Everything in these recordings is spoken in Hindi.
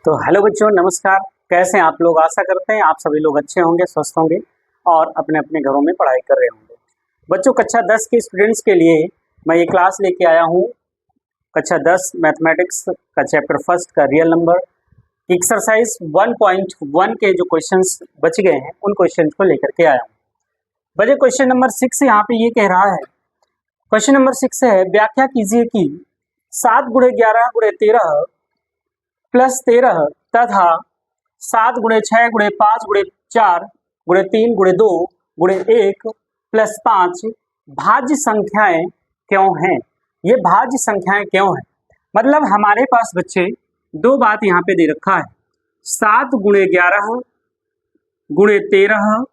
तो हेलो बच्चों, नमस्कार। कैसे हैं आप लोग? आशा करते हैं आप सभी लोग अच्छे होंगे, स्वस्थ होंगे और अपने अपने घरों में पढ़ाई कर रहे होंगे। बच्चों, कक्षा 10 के स्टूडेंट्स के लिए मैं ये क्लास लेके आया हूँ। कक्षा 10 मैथमेटिक्स का चैप्टर फर्स्ट का रियल नंबर एक्सरसाइज 1.1 के जो क्वेश्चंस बच गए हैं उन क्वेश्चंस को लेकर के आया हूँ। बच्चे, क्वेश्चन नंबर 6 यहाँ पे ये कह रहा है, क्वेश्चन नंबर 6 है, व्याख्या कीजिए कि 7 × 11 × 13 प्लस 13 तथा 7 × 6 × 5 × 4 × 3 × 2 × 1 प्लस 5 भाज्य संख्याएं क्यों हैं? ये भाज्य संख्याएं क्यों हैं? मतलब हमारे पास बच्चे दो बात यहाँ पे दे रखा है, 7 × 11 × 13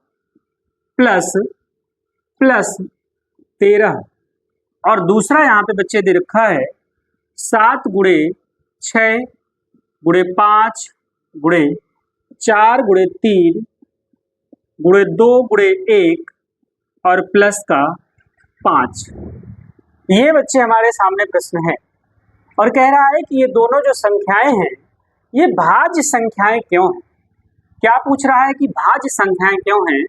प्लस 13 और दूसरा यहाँ पे बच्चे दे रखा है 7 × 6 × 5 × 4 × 3 × 2 × 1 और प्लस का 5। ये बच्चे हमारे सामने प्रश्न है और कह रहा है कि ये दोनों जो संख्याएं हैं ये भाज्य संख्याएं क्यों हैं? क्या पूछ रहा है कि भाज्य संख्याएं क्यों हैं?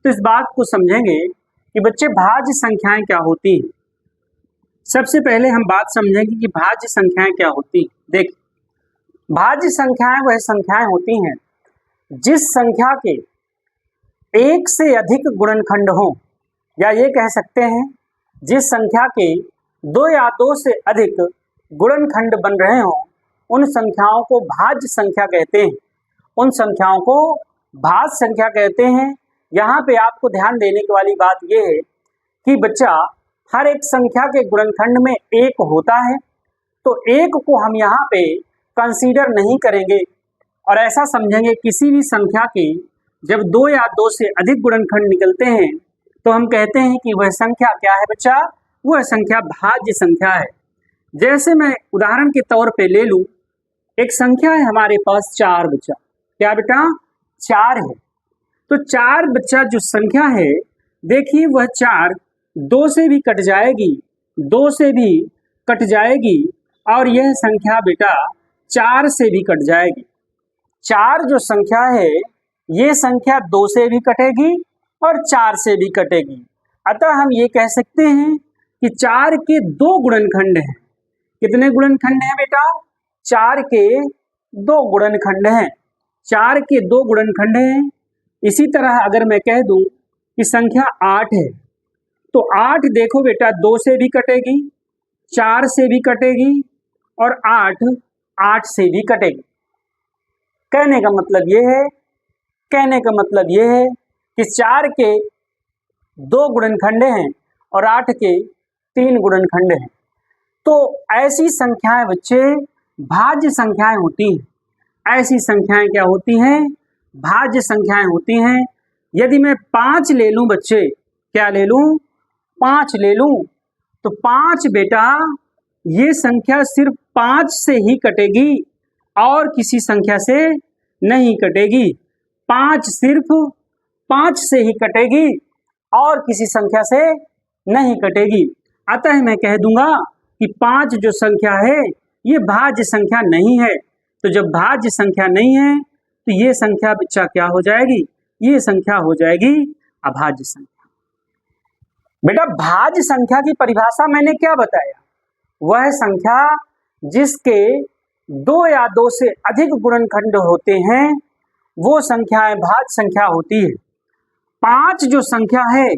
तो इस बात को समझेंगे कि बच्चे भाज्य संख्याएं क्या होती हैं। सबसे पहले हम बात समझेंगे कि भाज्य संख्याएं क्या होती हैं। देखिए, भाज्य संख्याएं वह संख्याएं होती हैं जिस संख्या के एक से अधिक गुणनखंड हों, या ये कह सकते हैं जिस संख्या के 2 या 2 से अधिक गुणनखंड बन रहे हों उन संख्याओं को भाज्य संख्या कहते हैं। उन संख्याओं को भाज्य संख्या कहते हैं। यहाँ पे आपको ध्यान देने की वाली बात यह है कि बच्चा हर एक संख्या के गुणनखंड में एक होता है, तो एक को हम यहाँ पे कंसीडर नहीं करेंगे और ऐसा समझेंगे किसी भी संख्या के जब 2 या 2 से अधिक गुणनखंड निकलते हैं तो हम कहते हैं कि वह संख्या क्या है बच्चा? वह संख्या भाज्य संख्या है। जैसे मैं उदाहरण के तौर पे ले लूं, एक संख्या है हमारे पास 4 बच्चा। क्या बेटा? 4 है। तो 4 बच्चा जो संख्या है, देखिए वह 4 2 से भी कट जाएगी, 2 से भी कट जाएगी और यह संख्या बेटा 4 से भी कट जाएगी। 4 जो संख्या है ये संख्या 2 से भी कटेगी और 4 से भी कटेगी। अतः हम ये कह सकते हैं कि 4 के 2 गुणनखंड हैं। कितने गुणनखंड हैं बेटा? 4 के 2 गुणनखंड हैं। 4 के 2 गुणनखंड हैं। इसी तरह अगर मैं कह दूं कि संख्या 8 है, तो 8 देखो बेटा 2 से भी कटेगी, 4 से भी कटेगी और 8 से भी कटेगी। कहने का मतलब ये है कि 4 के 2 गुणनखंड हैं और 8 के 3 गुणनखंड हैं। तो ऐसी संख्याएं बच्चे भाज्य संख्याएं होती हैं। ऐसी संख्याएं क्या होती हैं? भाज्य संख्याएं होती हैं। यदि मैं 5 ले लूं बच्चे, क्या ले लूं? 5 ले लूं, तो 5 बेटा ये संख्या सिर्फ 5 से ही कटेगी और किसी संख्या से नहीं कटेगी। 5 सिर्फ 5 से ही कटेगी और किसी संख्या से नहीं कटेगी। अतः मैं कह दूंगा कि 5 जो संख्या है ये भाज्य संख्या नहीं है। तो जब भाज्य संख्या नहीं है तो ये संख्या बच्चा क्या हो जाएगी? ये संख्या हो जाएगी अभाज्य संख्या। बेटा, भाज्य संख्या की परिभाषा मैंने क्या बताया? वह संख्या जिसके 2 या 2 से अधिक गुणनखंड होते हैं वो संख्याएं भाज्य संख्या होती है। 5 जो संख्या है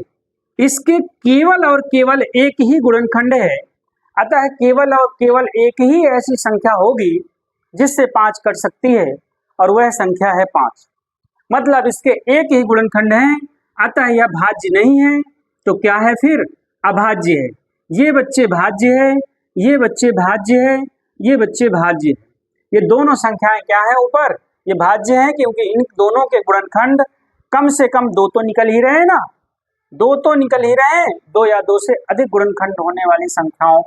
इसके केवल और केवल एक ही गुणनखंड है। अतः केवल और केवल एक ही ऐसी संख्या होगी जिससे 5 कट सकती है और वह संख्या है 5। मतलब इसके एक ही गुणनखंड है, अतः यह भाज्य नहीं है। तो क्या है फिर? अभाज्य है। ये बच्चे भाज्य है, ये बच्चे भाज्य है, ये बच्चे भाज्य है। ये दोनों संख्याएं क्या है ऊपर? ये भाज्य है, क्योंकि इन दोनों के गुणनखंड कम से कम 2 तो निकल ही रहे ना, 2 तो निकल ही रहे। 2 या 2 से अधिक गुणनखंड होने वाली संख्याओं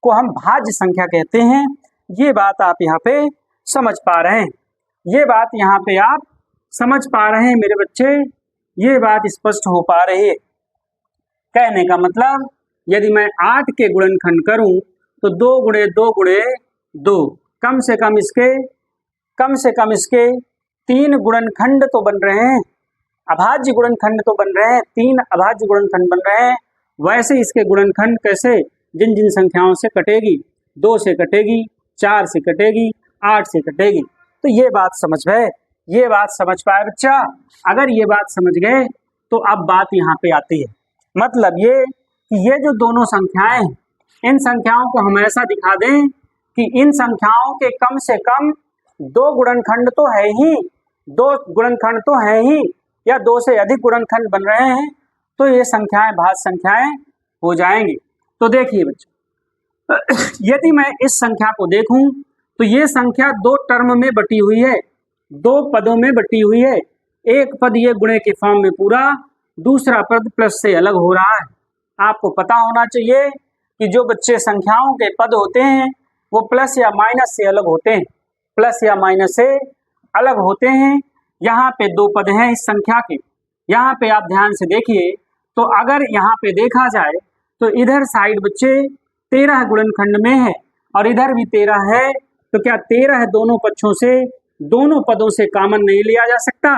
को हम भाज्य संख्या कहते हैं। ये बात आप यहाँ पे समझ पा रहे हैं। ये बात यहाँ पे आप समझ पा रहे हैं मेरे बच्चे। ये बात स्पष्ट हो पा रही है। कहने का मतलब, यदि मैं 8 के गुणनखंड करूं तो 2 × 2 × 2 कम से कम इसके कम से कम इसके 3 गुणनखंड तो बन रहे हैं, अभाज्य गुणनखंड तो बन रहे हैं, 3 अभाज्य गुणनखंड बन रहे हैं। वैसे इसके गुणनखंड कैसे, जिन जिन संख्याओं से कटेगी, 2 से कटेगी, 4 से कटेगी, 8 से कटेगी। तो ये बात समझ गए, ये बात समझ पाए बच्चा। अगर ये बात समझ गए तो अब बात यहाँ पे आती है, मतलब ये कि ये जो दोनों संख्याएं हैं, इन संख्याओं को हम ऐसा दिखा दें कि इन संख्याओं के कम से कम 2 गुणनखंड तो है ही, 2 गुणनखंड तो है ही, या 2 से अधिक गुणनखंड बन रहे हैं, तो ये संख्याएं भाज्य संख्याएं हो जाएंगी। तो देखिए बच्चों, यदि मैं इस संख्या को देखूं तो ये संख्या 2 टर्म में बटी हुई है, 2 पदों में बटी हुई है। एक पद ये गुणे के फॉर्म में पूरा, दूसरा पद प्लस से अलग हो रहा है। आपको पता होना चाहिए कि जो बच्चे संख्याओं के पद होते हैं वो प्लस या माइनस से अलग होते हैं, प्लस या माइनस से अलग होते हैं। यहाँ पे 2 पद हैं इस संख्या के, यहाँ पे आप ध्यान से देखिए। तो अगर यहाँ पे देखा जाए तो इधर साइड बच्चे 13 गुणनखंड में है और इधर भी 13 है, तो क्या 13 दोनों पक्षों से, दोनों पदों से कॉमन नहीं लिया जा सकता?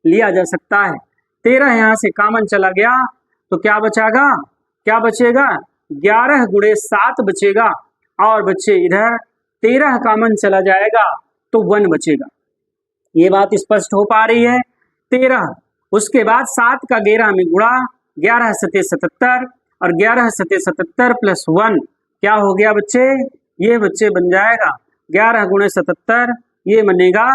लिया जा सकता है। 13 यहाँ से कॉमन चला गया तो क्या बचागा, क्या बचेगा? 11 गुणे 7 बचेगा, और बच्चे इधर 13 कॉमन चला जाएगा तो 1 बचेगा। ये बात स्पष्ट हो पा रही है। 13, उसके बाद 7 का 11 में गुणा, 11 सते 77 और 11 सते 77 प्लस 1 क्या हो गया बच्चे? ये बच्चे बन जाएगा 11 गुणे 77, ये बनेगा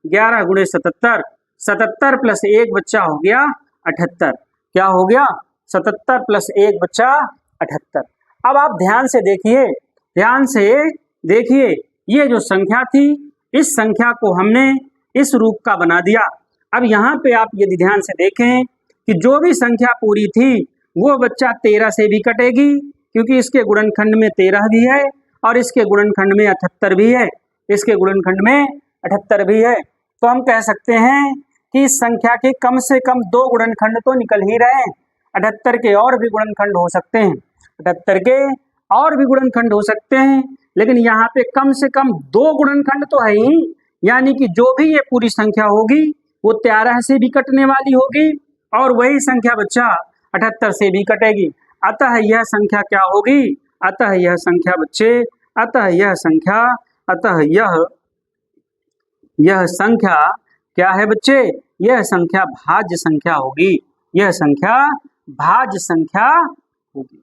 11 गुणे 77, 77 प्लस 1 बच्चा हो गया 78। क्या हो गया? 77 प्लस 1 बच्चा 78। अब आप ध्यान से देखिए, ध्यान से देखिए, ये जो संख्या थी इस संख्या को हमने इस रूप का बना दिया। अब यहाँ पे आप यदि ध्यान से देखें कि जो भी संख्या पूरी थी वो बच्चा 13 से भी कटेगी, क्योंकि इसके गुणनखंड में 13 भी है और इसके गुणनखंड में 78 भी है, इसके गुणनखंड में 78 भी है। तो हम कह सकते हैं कि इस संख्या के कम से कम 2 गुणनखंड तो निकल ही रहे हैं। 78 के और भी गुणनखंड हो सकते हैं, 78 के और भी गुणनखंड हो सकते हैं, लेकिन यहाँ पे कम से कम 2 गुणनखंड तो है ही, यानी कि जो भी ये पूरी संख्या होगी वो 13 से भी कटने वाली होगी और वही संख्या बच्चा 78 से भी कटेगी। अतः यह संख्या क्या होगी? अतः यह संख्या बच्चे, अतः यह संख्या, अतः यह संख्या क्या है बच्चे? यह संख्या भाज्य संख्या होगी, यह संख्या भाज्य संख्या होगी।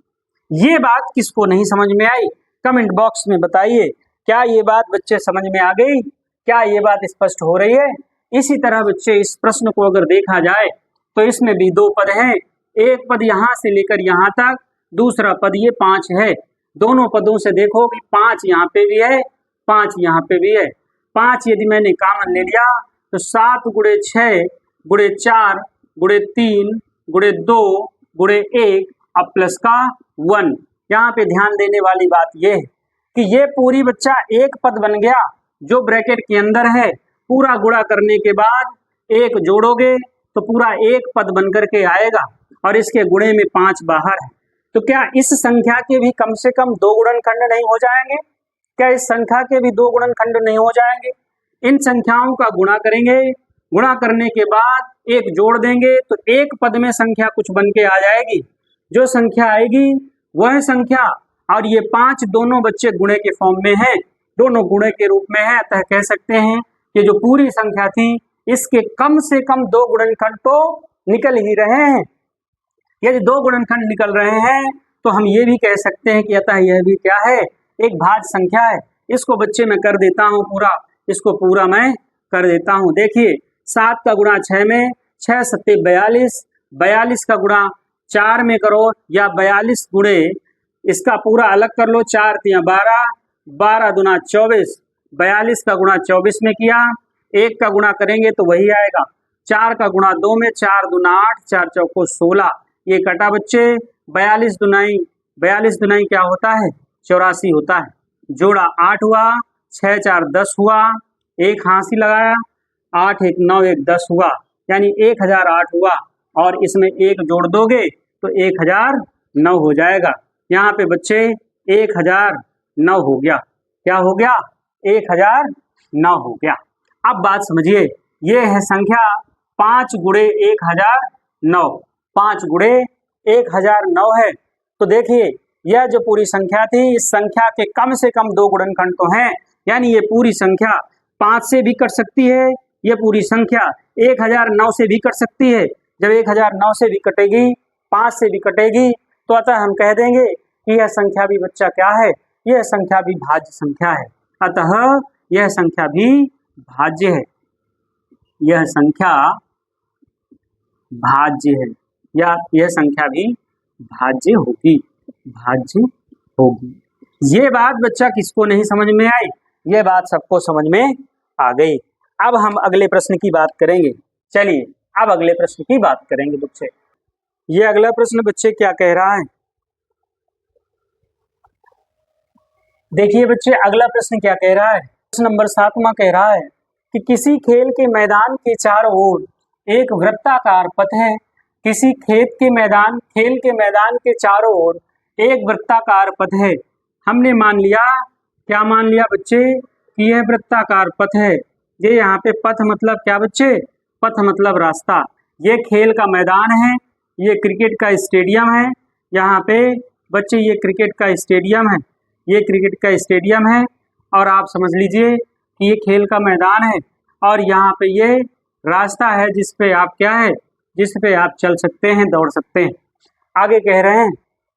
ये बात किसको नहीं समझ में आई? कमेंट बॉक्स में बताइए। क्या ये बात बच्चे समझ में आ गई? क्या ये बात स्पष्ट हो रही है? इसी तरह बच्चे इस प्रश्न को अगर देखा जाए तो इसमें भी 2 पद हैं, एक पद यहाँ से लेकर यहाँ तक, दूसरा पद ये 5 है। दोनों पदों से देखो कि 5 यहाँ पे भी है, 5 यहाँ पे भी है। 5 यदि मैंने कॉमन ले लिया तो 7 गुणे 6 गुणे 4 गुणे 3 गुणे 2 गुणे 1 अब प्लस का 1। यहाँ पे ध्यान देने वाली बात ये है कि ये पूरी बच्चा एक पद बन गया जो ब्रैकेट के अंदर है। पूरा गुणा करने के बाद 1 जोड़ोगे तो पूरा एक पद बन करके आएगा और इसके गुणे में 5 बाहर है। तो क्या इस संख्या के भी कम से कम 2 गुणनखंड नहीं हो जाएंगे? क्या इस संख्या के भी 2 गुणनखंड नहीं हो जाएंगे? इन संख्याओं का गुणा करेंगे, गुणा करने के बाद 1 जोड़ देंगे तो एक पद में संख्या कुछ बन के आ जाएगी। जो संख्या आएगी वह संख्या, और ये 5 दोनों बच्चे गुणे के फॉर्म में है, दोनों गुणे के रूप में है। अतः कह सकते हैं कि जो पूरी संख्या थी इसके कम से कम 2 गुणनखंड तो निकल ही रहे हैं। यदि 2 गुणनखंड निकल रहे हैं तो हम ये भी कह सकते हैं कि अतः यह भी क्या है? एक भाज्य संख्या है। इसको बच्चे मैं कर देता हूँ पूरा, इसको पूरा मैं कर देता हूँ। देखिए 7 का गुणा 6 में, 6 सत्ते 42, 42 का गुणा 4 में करो या 42 गुणे इसका पूरा अलग कर लो, 4 तिया 12, 12 दुना 24, 42 का गुणा 24 में किया, 1 का गुणा करेंगे तो वही आएगा। 4 का गुणा 2 में, 4 दुना 8, 4 चौको 16, ये कटा बच्चे। 42 दुनाई क्या होता है? 84 होता है। जोड़ा 8 हुआ, 6 4 10 हुआ, 1 हांसी लगाया, 8 1 9 1 10 हुआ, यानी 1008 हुआ, और इसमें 1 जोड़ दोगे तो 1009 हो जाएगा। यहाँ पे बच्चे 1009 हो गया। क्या हो गया? 1009 हो गया। अब बात समझिए, ये है संख्या 5 गुणे 1009, 5 गुणे 1009 है। तो देखिए यह जो पूरी संख्या थी, इस संख्या के कम से कम 2 गुणनखंड तो हैं, यानी ये पूरी संख्या 5 से भी कट सकती है, ये पूरी संख्या 1009 से भी कट सकती है। जब 1009 से भी कटेगी, 5 से भी कटेगी, तो अतः हम कह देंगे कि यह संख्या भी बच्चा क्या है, यह संख्या भी भाज्य संख्या है। अतः यह संख्या भी भाज्य है, यह संख्या भाज्य है, या यह संख्या भी भाज्य होगी, भाज्य होगी। ये बात बच्चा किसको नहीं समझ में आई? ये बात सबको समझ में आ गई। अब हम अगले प्रश्न की बात करेंगे। चलिए अब अगले प्रश्न की बात करेंगे बच्चे। ये अगला प्रश्न बच्चे क्या कह रहा है, देखिए बच्चे अगला प्रश्न क्या कह रहा है। प्रश्न नंबर 7वां कह रहा है कि किसी खेल के मैदान के चारों ओर एक वृत्ताकार पथ है। किसी खेल के मैदान के चारों ओर एक वृत्ताकार पथ है। हमने मान लिया, क्या मान लिया बच्चे, कि यह वृत्ताकार पथ है। ये यहाँ पे पथ मतलब क्या बच्चे, पथ मतलब रास्ता। ये खेल का मैदान है, ये क्रिकेट का स्टेडियम है। यहाँ पे बच्चे ये क्रिकेट का स्टेडियम है, ये क्रिकेट का स्टेडियम है, और आप समझ लीजिए कि ये खेल का मैदान है, और यहाँ पे ये रास्ता है जिस पे आप क्या है, जिस पे आप चल सकते हैं, दौड़ सकते हैं। आगे कह रहे हैं,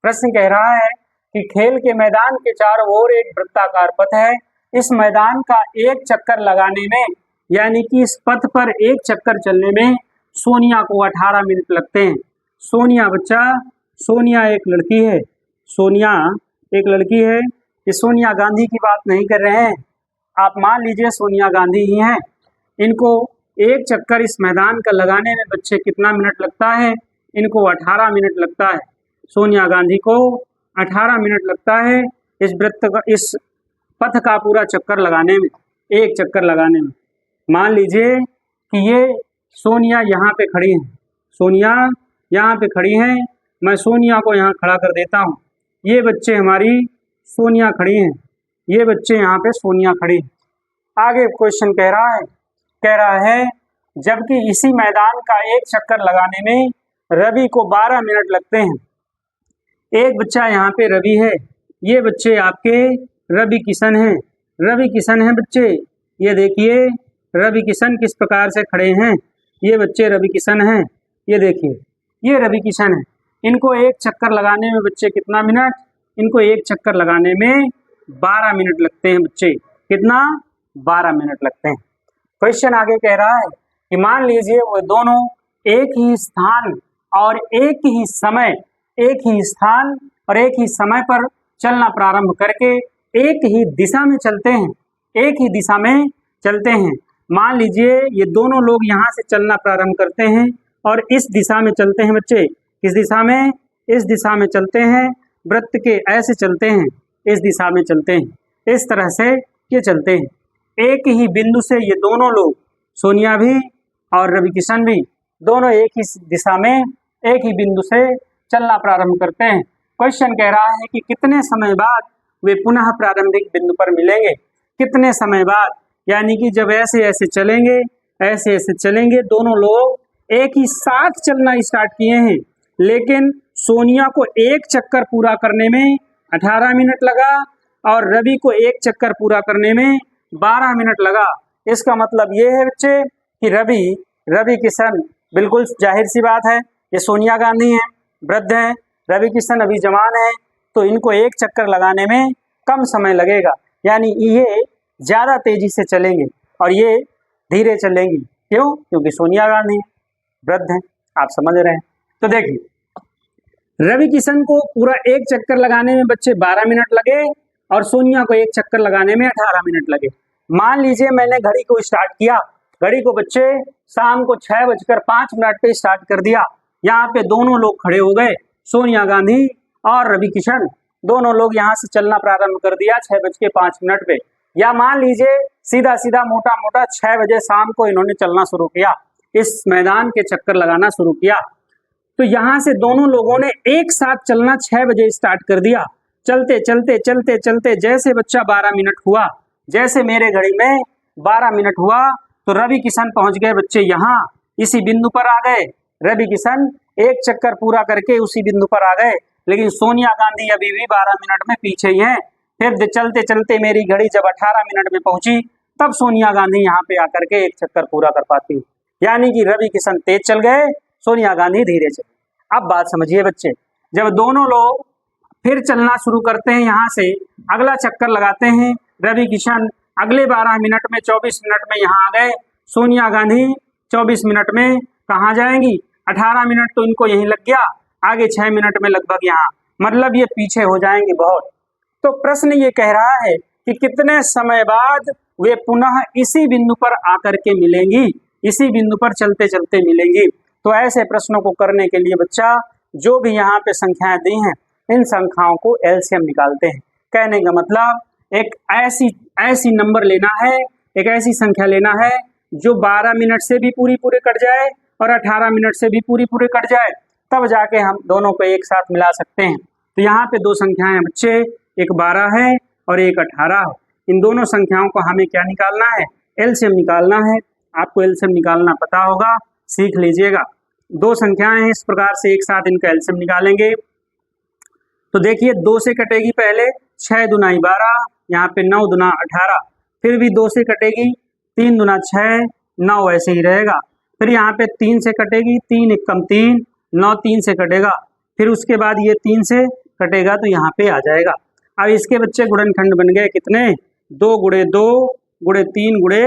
प्रश्न कह रहा है कि खेल के मैदान के चारों ओर एक वृत्ताकार पथ है। इस मैदान का एक चक्कर लगाने में, यानी कि इस पथ पर एक चक्कर चलने में सोनिया को 18 मिनट लगते हैं। सोनिया बच्चा, सोनिया एक लड़की है, सोनिया एक लड़की है। ये सोनिया गांधी की बात नहीं कर रहे हैं, आप मान लीजिए सोनिया गांधी ही हैं। इनको एक चक्कर इस मैदान का लगाने में बच्चे कितना मिनट लगता है, इनको 18 मिनट लगता है। सोनिया गांधी को 18 मिनट लगता है इस पथ का पूरा चक्कर लगाने में, एक चक्कर लगाने में। मान लीजिए कि ये सोनिया यहाँ पे खड़ी हैं, सोनिया यहाँ पे खड़ी हैं, मैं सोनिया को यहाँ खड़ा कर देता हूँ। ये बच्चे हमारी सोनिया खड़ी हैं, ये बच्चे यहाँ पे सोनिया खड़ी हैं। आगे क्वेश्चन कह रहा है जबकि इसी मैदान का एक चक्कर लगाने में रवि को 12 मिनट लगते हैं। एक बच्चा यहाँ पे रवि है, ये बच्चे आपके रवि किशन हैं, रवि किशन हैं बच्चे। ये देखिए रवि किशन किस प्रकार से खड़े हैं, ये बच्चे रवि किशन हैं, ये देखिए ये रवि किशन है। इनको एक चक्कर लगाने में बच्चे कितना मिनट, इनको एक चक्कर लगाने में 12 मिनट लगते हैं बच्चे। कितना, 12 मिनट लगते हैं। क्वेश्चन आगे कह रहा है कि मान लीजिए वो दोनों एक ही स्थान और एक ही समय पर चलना प्रारंभ करके एक ही दिशा में चलते हैं, एक ही दिशा में चलते हैं। मान लीजिए ये दोनों लोग यहाँ से चलना प्रारंभ करते हैं और इस दिशा में चलते हैं बच्चे। किस दिशा में, इस दिशा में चलते हैं, वृत्त के ऐसे चलते हैं, इस दिशा में चलते हैं, इस तरह से ये चलते हैं। एक ही बिंदु से ये दोनों लोग, सोनिया भी और रवि किशन भी, दोनों एक ही दिशा में एक ही बिंदु से चलना प्रारंभ करते हैं। क्वेश्चन कह रहा है कि कितने समय बाद वे पुनः प्रारंभिक बिंदु पर मिलेंगे। कितने समय बाद, यानी कि जब ऐसे ऐसे चलेंगे, दोनों लोग एक ही साथ चलना स्टार्ट किए हैं, लेकिन सोनिया को एक चक्कर पूरा करने में 18 मिनट लगा और रवि को एक चक्कर पूरा करने में 12 मिनट लगा। इसका मतलब ये है बच्चे कि रवि किशन, बिल्कुल जाहिर सी बात है, ये सोनिया गांधी हैं, वृद्ध हैं, रवि किशन अभी जवान है, तो इनको एक चक्कर लगाने में कम समय लगेगा, यानी ये ज़्यादा तेजी से चलेंगे और ये धीरे चलेंगी। क्यों? क्योंकि सोनिया गांधी वृद्ध हैं, आप समझ रहे हैं। तो देखिए रवि किशन को पूरा एक चक्कर लगाने में बच्चे 12 मिनट लगे और सोनिया को एक चक्कर लगाने में 18 मिनट लगे। मान लीजिए मैंने घड़ी को स्टार्ट किया, घड़ी को बच्चे शाम को 6:05 पे स्टार्ट कर दिया। यहाँ पे दोनों लोग खड़े हो गए, सोनिया गांधी और रवि किशन, दोनों लोग यहाँ से चलना प्रारंभ कर दिया 6:05 पे। या मान लीजिए सीधा मोटा 6 बजे शाम को इन्होंने चलना शुरू किया, इस मैदान के चक्कर लगाना शुरू किया। तो यहाँ से दोनों लोगों ने एक साथ चलना 6 बजे स्टार्ट कर दिया। चलते जैसे बच्चा 12 मिनट हुआ, जैसे मेरे घड़ी में 12 मिनट हुआ तो रवि किशन पहुंच गए बच्चे यहाँ, इसी बिंदु पर आ गए। रवि किशन एक चक्कर पूरा करके उसी बिंदु पर आ गए, लेकिन सोनिया गांधी अभी भी 12 मिनट में पीछे ही हैं। फिर चलते चलते मेरी घड़ी जब 18 मिनट में पहुंची, तब सोनिया गांधी यहाँ पे आकर के एक चक्कर पूरा कर पाती। यानी कि रवि किशन तेज चल गए, सोनिया गांधी धीरे चले। अब बात समझिए बच्चे, जब दोनों लोग फिर चलना शुरू करते हैं, यहाँ से अगला चक्कर लगाते हैं, रवि किशन अगले 12 मिनट में 24 मिनट में यहाँ आ गए, सोनिया गांधी 24 मिनट में कहाँ जाएंगी, 18 मिनट तो इनको यहीं लग गया, आगे 6 मिनट में लगभग यहाँ, मतलब ये पीछे हो जाएंगे बहुत। तो प्रश्न ये कह रहा है कि कितने समय बाद वे पुनः इसी बिंदु पर आकर के मिलेंगी, इसी बिंदु पर चलते चलते मिलेंगी। तो ऐसे प्रश्नों को करने के लिए बच्चा जो भी यहाँ पे संख्याएं दी हैं, इन संख्याओं को एलसीएम निकालते हैं। कहने का मतलब एक ऐसी नंबर लेना है, एक ऐसी संख्या लेना है जो 12 मिनट से भी पूरे कट जाए और 18 मिनट से भी पूरे कट जाए, तब जाके हम दोनों को एक साथ मिला सकते हैं। तो यहाँ पे दो संख्याएं हैं बच्चे, एक 12 है और एक 18 है। इन दोनों संख्याओं को हमें क्या निकालना है, एलसीएम निकालना है। आपको एलसीएम निकालना पता होगा, सीख लीजिएगा। दो संख्याएं हैं, इस प्रकार से एक साथ इनका एलसीएम निकालेंगे। तो देखिए 2 से कटेगी पहले, 6 दूना 12, यहाँ पे 9 दूना 18, फिर भी 2 से कटेगी, 3 दूना 6, 9 ऐसे ही रहेगा। फिर यहाँ पे 3 से कटेगी, 3 एकम 3, 9 3 से कटेगा, फिर उसके बाद ये 3 से कटेगा तो यहाँ पे आ जाएगा। अब इसके बच्चे गुणनखंड बन गए कितने, 2 गुणे 2 गुणे 3 गुणे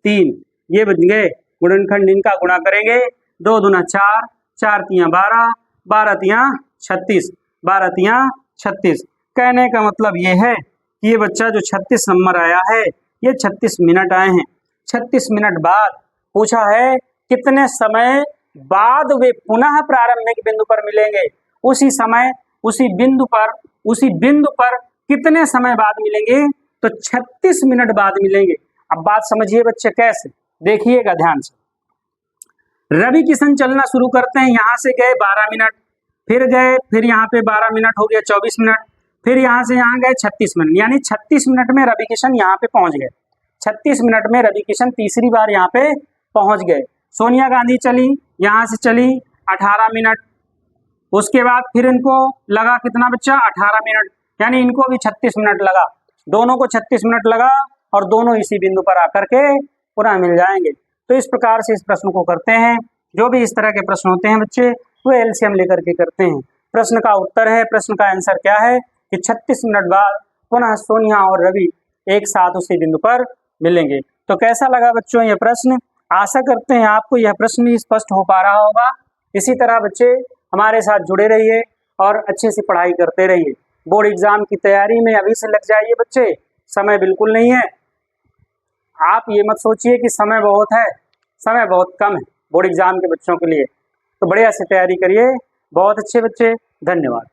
3, ये बन गए गुणनखंड। इनका गुणा करेंगे, 2 दूना 4, 4 तियाँ 12, 12 तियाँ 36, 12 तियाँ 36। कहने का मतलब ये है कि ये बच्चा जो 36 नंबर आया है, ये 36 मिनट आए हैं। 36 मिनट बाद पूछा है कितने समय बाद वे पुनः प्रारंभिक बिंदु पर मिलेंगे, उसी समय उसी बिंदु पर कितने समय बाद मिलेंगे, तो 36 मिनट बाद मिलेंगे। अब बात समझिए बच्चे कैसे, देखिएगा ध्यान से। रवि किशन चलना शुरू करते हैं, यहाँ से गए 12 मिनट, फिर गए, फिर यहाँ पे 12 मिनट हो गया 24 मिनट, फिर यहाँ से यहाँ गए 36 मिनट, यानी 36 मिनट में रवि किशन यहाँ पे पहुंच गए। 36 मिनट में रवि किशन तीसरी बार यहाँ पे पहुंच गए। सोनिया गांधी चली, यहाँ से चली 18 मिनट, उसके बाद फिर इनको लगा कितना बच्चा, 18 मिनट, यानी इनको भी 36 मिनट लगा, दोनों को 36 मिनट लगा और दोनों इसी बिंदु पर आकर के पुनः मिल जाएंगे। तो इस प्रकार से इस प्रश्न को करते हैं। जो भी इस तरह के प्रश्न होते हैं बच्चे, वो एलसीएम लेकर के करते हैं। प्रश्न का उत्तर है, प्रश्न का आंसर क्या है कि 36 मिनट बाद पुनः सोनिया और रवि एक साथ उसी बिंदु पर मिलेंगे। तो कैसा लगा बच्चों ये प्रश्न, आशा करते हैं आपको यह प्रश्न भी स्पष्ट हो पा रहा होगा। इसी तरह बच्चे हमारे साथ जुड़े रहिए और अच्छे से पढ़ाई करते रहिए। बोर्ड एग्जाम की तैयारी में अभी से लग जाइए बच्चे, समय बिल्कुल नहीं है। आप ये मत सोचिए कि समय बहुत है, समय बहुत कम है बोर्ड एग्जाम के बच्चों के लिए। तो बढ़िया से तैयारी करिए। बहुत अच्छे बच्चे, धन्यवाद।